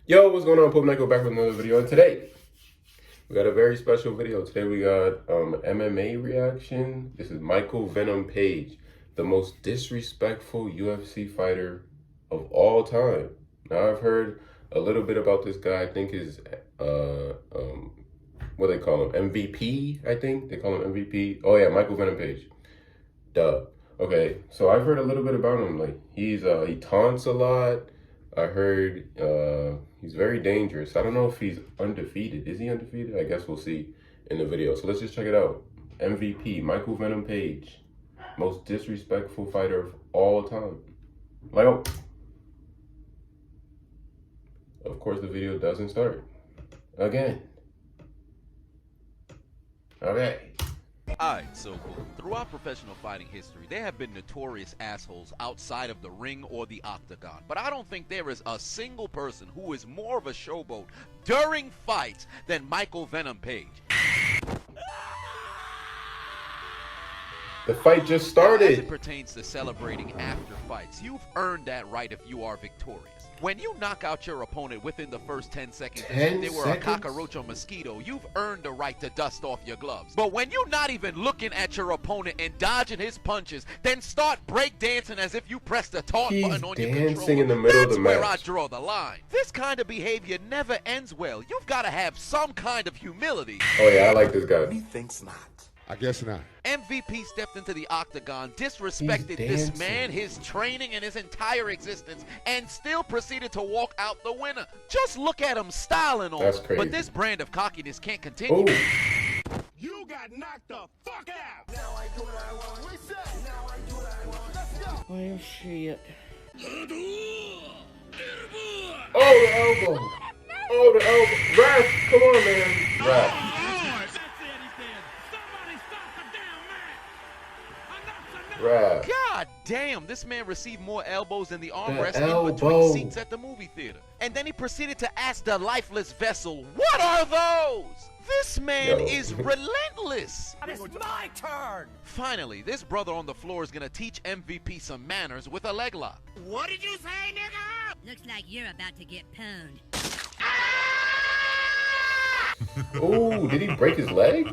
Yo, what's going on? Pope Nico back with another video. And today, we got a very special video. Today we got MMA reaction. This is Michael Venom Page, the most disrespectful UFC fighter of all time. Now, I've heard a little bit about this guy. I think is, what they call him? MVP, I think. They call him MVP. Oh, yeah, Michael Venom Page. Duh. Okay, so I've heard a little bit about him. Like, he taunts a lot. I heard he's very dangerous. I don't know if he's undefeated. Is he undefeated? I guess we'll see in the video. So let's just check it out. MVP, Michael Venom Page. Most disrespectful fighter of all time. Like, oh. Of course, the video doesn't start. Again. Okay. Alright, so throughout professional fighting history, there have been notorious assholes outside of the ring or the octagon. But I don't think there is a single person who is more of a showboat during fights than Michael Venom Page. The fight just started. As it pertains to celebrating after fights, you've earned that right if you are victorious. When you knock out your opponent within the first 10 seconds as if they were a cockroach or mosquito, you've earned the right to dust off your gloves. But when you're not even looking at your opponent and dodging his punches, then start breakdancing as if you pressed the taunt button on your controller. Dancing in the middle of the match. That's where I draw the line. This kind of behavior never ends well. You've got to have some kind of humility. Oh yeah, I like this guy. Methinks not. I guess not. MVP stepped into the octagon, disrespected this man, his training, and his entire existence, and still proceeded to walk out the winner. Just look at him styling on. That's crazy. But this brand of cockiness can't continue. Ooh. You got knocked the fuck out. Now I do what I want. Reset. Now I do what I want. Let's go. Well, shit. Oh, the elbow. Oh, the elbow. Ref, come on, man. Ref. Ref. God damn, this man received more elbows than the armrest elbow. in between seats at the movie theater. And then he proceeded to ask the lifeless vessel, what are those? This man is relentless. It's my turn. Finally, this brother on the floor is gonna teach MVP some manners with a leg lock. What did you say, nigga? Looks like you're about to get pwned. Ooh, did he break his leg?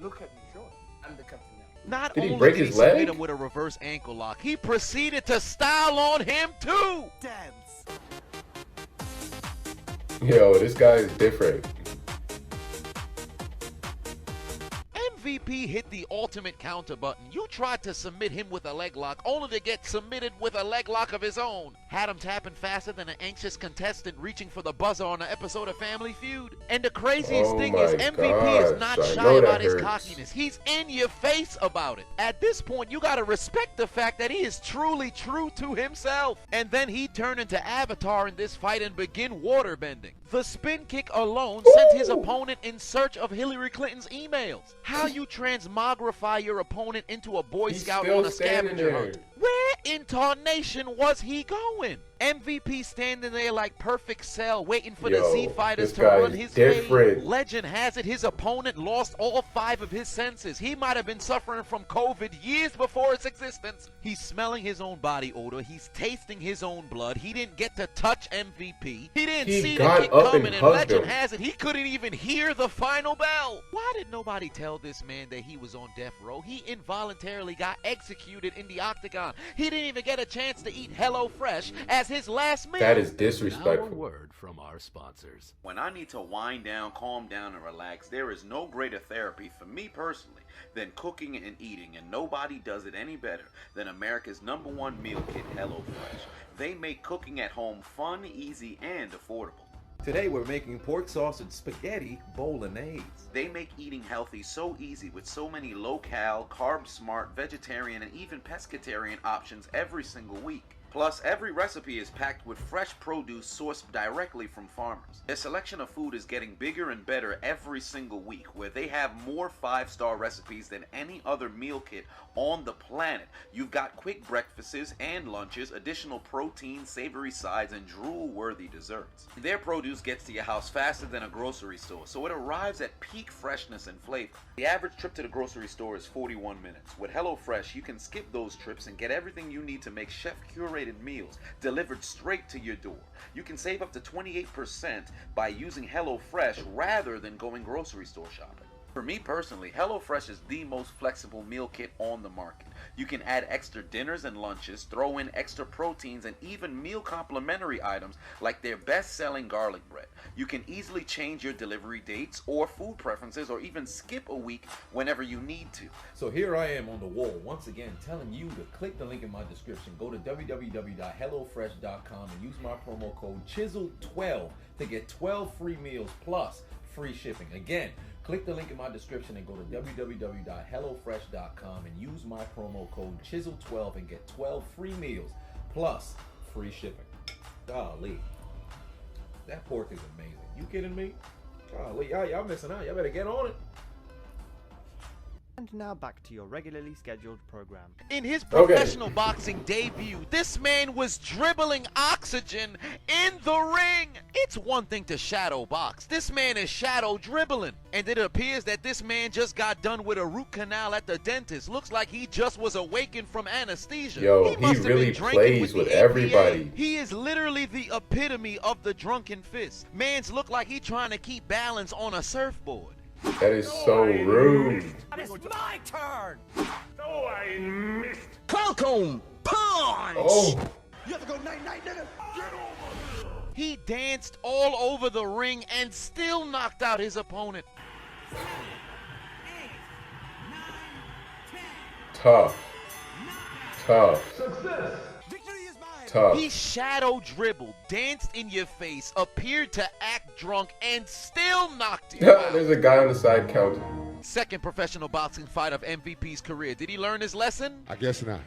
Look at me, sure. I'm the captain now. Not Did he only break did he his submit leg? him with a reverse ankle lock, he proceeded to style on him too. Dance. Yo, this guy is different. MVP hit the ultimate counter button. You tried to submit him with a leg lock, only to get submitted with a leg lock of his own. Had him tapping faster than an anxious contestant reaching for the buzzer on an episode of Family Feud. And the craziest thing is MVP is not shy about his cockiness. He's in your face about it. At this point, you gotta respect the fact that he is truly true to himself. And then he turned into Avatar in this fight and begin waterbending. The spin kick alone sent his opponent in search of Hillary Clinton's emails. How you transmogrify your opponent into a Boy Scout on a scavenger hunt. Where in tarnation was he going? MVP standing there like perfect cell waiting for the Z fighters to run his way. Legend has it his opponent lost all 5 of his senses. He might have been suffering from COVID years before its existence. He's smelling his own body odor. He's tasting his own blood. He didn't get to touch MVP. He didn't see the kick coming, and legend has it he couldn't even hear the final bell. Why did nobody tell this man that he was on death row? He involuntarily got executed in the octagon. He didn't even get a chance to eat HelloFresh as his last meal. That is disrespectful. Now a word from our sponsors. When I need to wind down, calm down, and relax, there is no greater therapy for me personally than cooking and eating, and nobody does it any better than America's #1 meal kit, HelloFresh. They make cooking at home fun, easy, and affordable. Today we're making pork sausage spaghetti bolognese. They make eating healthy so easy with so many low-cal, carb-smart, vegetarian, and even pescatarian options every single week. Plus, every recipe is packed with fresh produce sourced directly from farmers. Their selection of food is getting bigger and better every single week, where they have more 5-star recipes than any other meal kit on the planet. You've got quick breakfasts and lunches, additional protein, savory sides, and drool-worthy desserts. Their produce gets to your house faster than a grocery store, so it arrives at peak freshness and flavor. The average trip to the grocery store is 41 minutes. With HelloFresh, you can skip those trips and get everything you need to make chef-curated refrigerated meals delivered straight to your door. You can save up to 28% by using HelloFresh rather than going grocery store shopping. For me personally, HelloFresh is the most flexible meal kit on the market. You can add extra dinners and lunches, throw in extra proteins, and even meal complementary items like their best-selling garlic bread. You can easily change your delivery dates or food preferences, or even skip a week whenever you need to. So here I am on the wall, once again, telling you to click the link in my description. Go to www.hellofresh.com and use my promo code CHISEL12 to get 12 free meals plus free shipping. Again, click the link in my description and go to www.hellofresh.com and use my promo code CHISEL12 and get 12 free meals plus free shipping. Golly, that pork is amazing. You kidding me? Golly, y'all missing out. Y'all better get on it. And now back to your regularly scheduled program. In his professional boxing debut, this man was dribbling oxygen in the ring. It's one thing to shadow box. This man is shadow dribbling. And it appears that this man just got done with a root canal at the dentist. Looks like he just was awakened from anesthesia. Yo, he must have really been drinking plays with the everybody. APA. He is literally the epitome of the drunken fist. Man's look like he trying to keep balance on a surfboard. That is so rude. It's my turn! Oh, I missed! Falcon punch! Oh, You have to go night-night, nigga! Get over here! He danced all over the ring and still knocked out his opponent. tough. Victory is mine! Tough. He shadow dribbled, danced in your face, appeared to act drunk, and still knocked you out. There's a guy on the side counting. Second professional boxing fight of MVP's career. Did he learn his lesson? I guess not.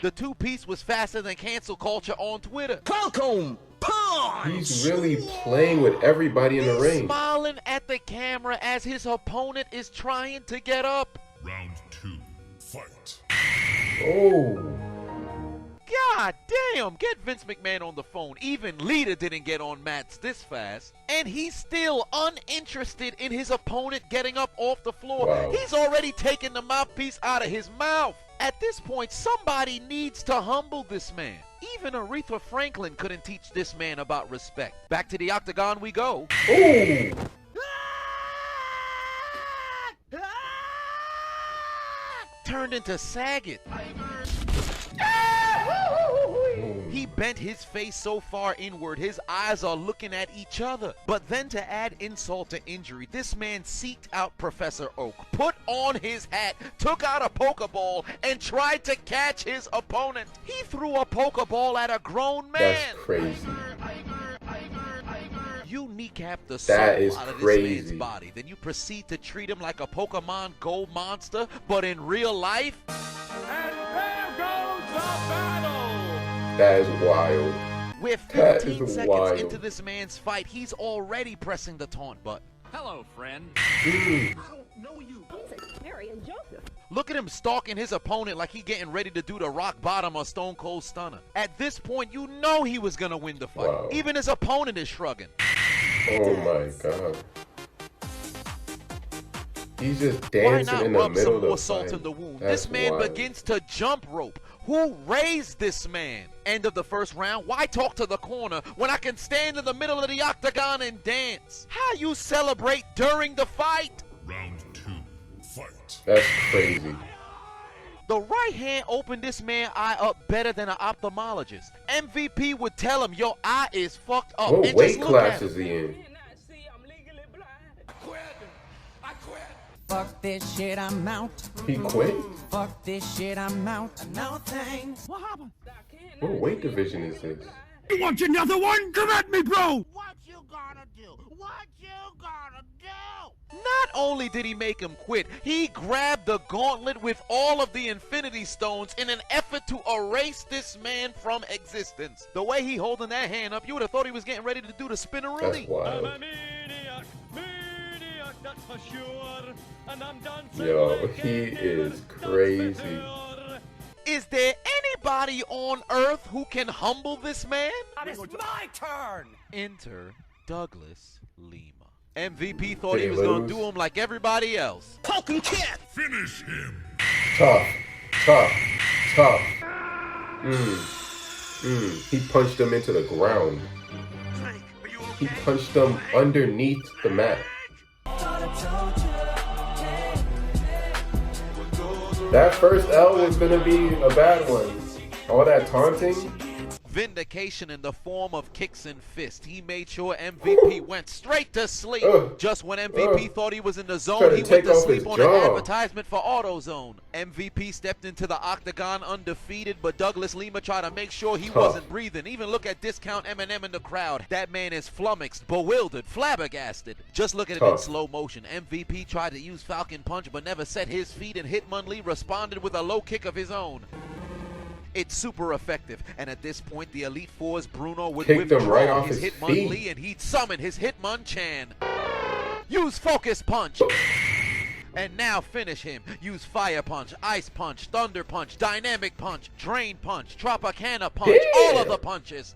The two-piece was faster than cancel culture on Twitter. Falcon punch! He's really playing with everybody in the ring. Smiling at the camera as his opponent is trying to get up. Round 2. Fight. Oh, God damn, get Vince McMahon on the phone. Even Lita didn't get on mats this fast. And he's still uninterested in his opponent getting up off the floor. Wow. He's already taken the mouthpiece out of his mouth. At this point, somebody needs to humble this man. Even Aretha Franklin couldn't teach this man about respect. Back to the octagon we go. ooh. Turned into Saget. He bent his face so far inward, his eyes are looking at each other. But then to add insult to injury, this man seeked out Professor Oak, put on his hat, took out a Pokeball, and tried to catch his opponent. He threw a Pokeball at a grown man. That's crazy. You kneecap the That soul is out of this crazy. man's body. Then you proceed to treat him like a Pokemon Go monster, but in real life, And there goes the battle! That is wild. we're That 15 is seconds wild. into this man's fight. He's already pressing the taunt button. Hello, friend. Mm. Look at him stalking his opponent like he getting ready to do the rock bottom or stone cold stunner. At this point, you know he was gonna win the fight. Wow. Even his opponent is shrugging. Oh my god. He's just Why dancing not in the rub middle some of the more salt fight. in the wound? That's This man wild. begins to jump rope. Who raised this man? End of the first round. Why talk to the corner when I can stand in the middle of the octagon and dance? How you celebrate during the fight? Round 2. Fight. That's crazy. The right hand opened this man's eye up better than an ophthalmologist. MVP would tell him your eye is fucked up. What and weight just look class at him. is he in? I quit! I quit! Fuck this shit, I'm out. He quit? Fuck this shit, I'm out. No thanks. What happened? What weight division is this? You want another one? Come at me, bro! What you gonna do? What you gonna do? Not only did he make him quit, he grabbed the gauntlet with all of the Infinity Stones in an effort to erase this man from existence. The way he holding that hand up, you would have thought he was getting ready to do the That's spinneroonie. wild. maniac, that's for sure. And I'm dancing Yo, like he a is demon, crazy. that's for sure. Is there anybody on earth who can humble this man? It's my turn! Enter Douglas Lima. MVP thought Did he he was going lose? to do him like everybody else. Finish him. Tough. He punched him into the ground. He punched him underneath the mat. That first L was gonna be a bad one. All that taunting. Vindication in the form of kicks and fists. He made sure MVP went straight to sleep. Just when MVP thought he was in the zone, he went to sleep on an advertisement for AutoZone. MVP stepped into the octagon undefeated, but Douglas Lima tried to make sure he wasn't breathing. Even look at Discount Eminem in the crowd. That man is flummoxed, bewildered, flabbergasted. Just look at it in slow motion. MVP tried to use Falcon Punch, but never set his feet, and Hitmonlee responded with a low kick of his own. It's super effective, and at this point, the Elite Four's Bruno would withdraw his Hitmonlee, and he'd summon his Hitmonchan. Use Focus Punch. And now finish him. Use Fire Punch, Ice Punch, Thunder Punch, Dynamic Punch, Drain Punch, Tropicana Punch, all of the punches.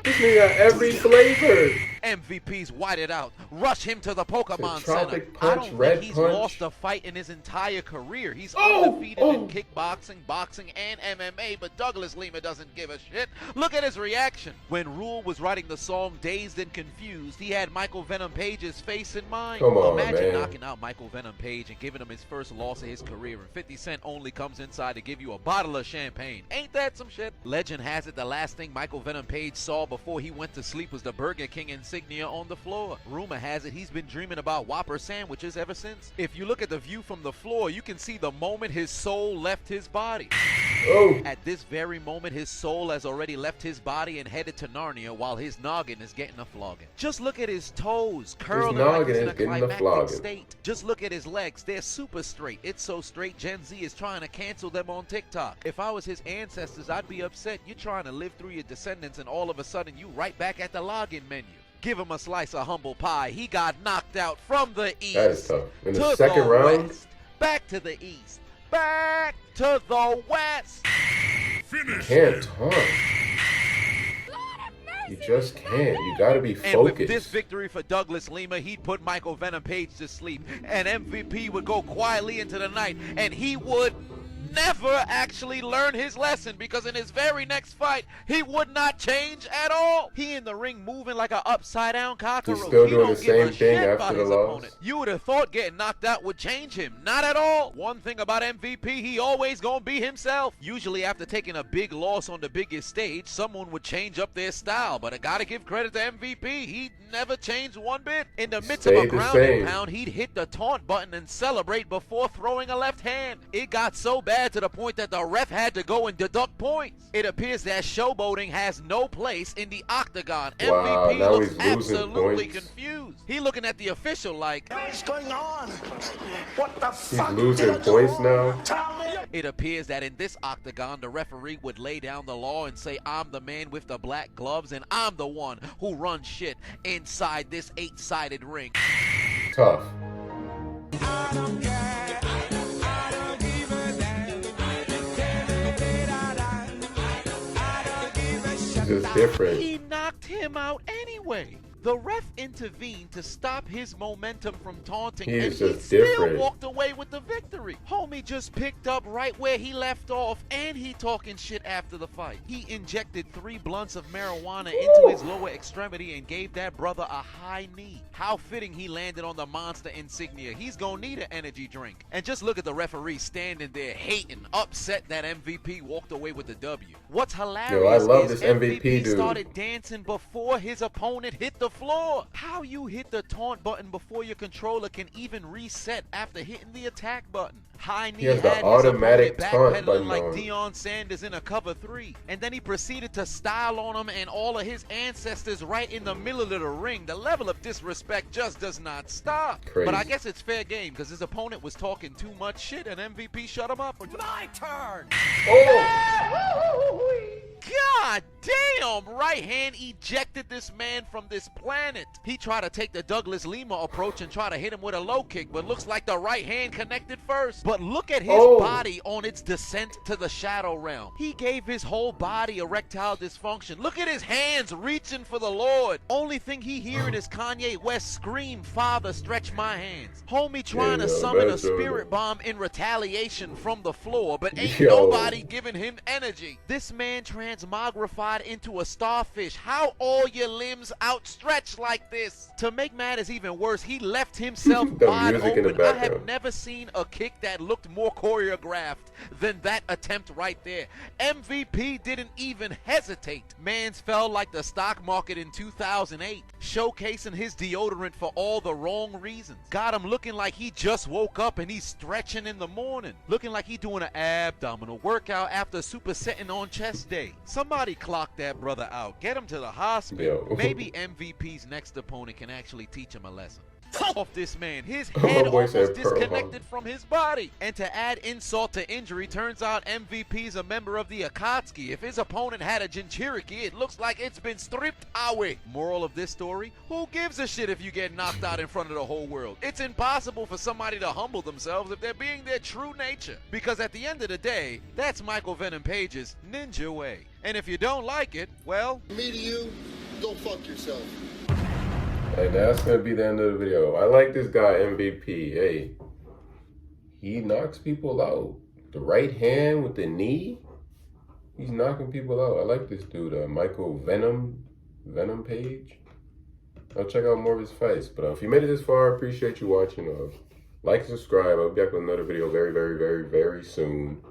This nigga got every flavor. MVP's whited out. Rush him to the Pokemon Center. Punch, I don't red think he's punch. lost a fight in his entire career. He's undefeated in kickboxing, boxing, and MMA, but Douglas Lima doesn't give a shit. Look at his reaction. When Rule was writing the song Dazed and Confused, he had Michael Venom Page's face in mind. Come on, Imagine man. knocking out Michael Venom Page and giving him his first loss of his career, and 50 Cent only comes inside to give you a bottle of champagne. Ain't that some shit? Legend has it the last thing Michael Venom Page saw before he went to sleep was the Burger King insignia on the floor. Rumor has it he's been dreaming about Whopper sandwiches ever since. If you look at the view from the floor, you can see the moment his soul left his body. At this very moment, his soul has already left his body and headed to Narnia while his noggin is getting a flogging. Just look at his toes, curling like he's in a climactic state. Just look at his legs, they're super straight. It's so straight, Gen Z is trying to cancel them on TikTok. If I was his ancestors, I'd be upset. You're trying to live through your descendants and all of a sudden you right back at the login menu. Give him a slice of humble pie. He got knocked out from the east. That is tough. In the to second round, west, back to the east, back to the west. you can't taunt. You just can't. You gotta be focused. And with this victory for Douglas Lima, he'd put Michael Venom Page to sleep. And MVP would go quietly into the night, and he would never actually learn his lesson, because in his very next fight, he would not change at all. He in the ring moving like an upside down cockroach. He's still He doing don't the give a same thing shit after about the his loss. opponent. You would have thought getting knocked out would change him. Not at all. One thing about MVP, he always gonna be himself. Usually after taking a big loss on the biggest stage, someone would change up their style, but I gotta give credit to MVP. He never changed one bit. In the midst of a ground and pound, he'd hit the taunt button and celebrate before throwing a left hand. It got so bad to the point that the ref had to go and deduct points. It appears that showboating has no place in the octagon. Wow, MVP now looks he's losing absolutely points. confused. He looking at the official like, What's going on? What the He's fuck? losing points now. it appears that in this octagon, the referee would lay down the law and say, I'm the man with the black gloves and I'm the one who runs shit inside this 8-sided ring. Tough. It's different. He knocked him out anyway. The ref intervened to stop his momentum from taunting, He and is he just still different. walked away with the victory. Homie just picked up right where he left off, and he talking shit after the fight. He injected 3 blunts of marijuana into his lower extremity and gave that brother a high knee. How fitting he landed on the monster insignia. He's gonna need an energy drink. And just look at the referee standing there hating, upset that MVP walked away with the W. What's hilarious Yo, I love is this MVP dude. started dancing before his opponent hit the floor. How you hit the taunt button before your controller can even reset after hitting the attack button? High knee He has the had his automatic opponent taunt backpedaling button like on. Deion Sanders in a cover 3. And then he proceeded to style on him and all of his ancestors right in the middle of the ring. The level of disrespect just does not stop. Crazy. But I guess it's fair game because his opponent was talking too much shit and MVP shut him up. My turn! God damn! Right hand ejected this man from this planet. He tried to take the Douglas Lima approach and try to hit him with a low kick, but looks like the right hand connected first. But look at his body on its descent to the shadow realm. He gave his whole body erectile dysfunction. Look at his hands reaching for the Lord. Only thing he hearing is Kanye West scream, "Father, stretch my hands." Homie trying to summon a spirit bomb in retaliation from the floor, but ain't nobody giving him energy. This man transmogrified magrified into a starfish. How all your limbs outstretched like this? To make matters even worse, he left himself The wide music in the open. I have background. never seen a kick that looked more choreographed than that attempt right there. MVP didn't even hesitate. Mans fell like the stock market in 2008, showcasing his deodorant for all the wrong reasons. Got him looking like he just woke up and he's stretching in the morning, looking like he doing an abdominal workout after supersetting on chest day. Somebody clock that brother out. Get him to the hospital. Yo. Maybe MVP's next opponent can actually teach him a lesson. Off this man, his My head boy said almost Pearl disconnected from his body. And to add insult to injury, turns out MVP's a member of the Akatsuki. If his opponent had a Jinchuriki, it looks like it's been stripped away. Moral of this story, who gives a shit if you get knocked out in front of the whole world? It's impossible for somebody to humble themselves if they're being their true nature. Because at the end of the day, that's Michael Venom Page's ninja way. And if you don't like it, well, Me to you, go fuck yourself. And that's gonna be the end of the video. I like this guy MVP. Hey, he knocks people out. The right hand with the knee, he's knocking people out. I like this dude, Michael Venom Page. I'll check out more of his fights. But if you made it this far, I appreciate you watching. Like and subscribe. I'll be back with another video very, very, very, very soon.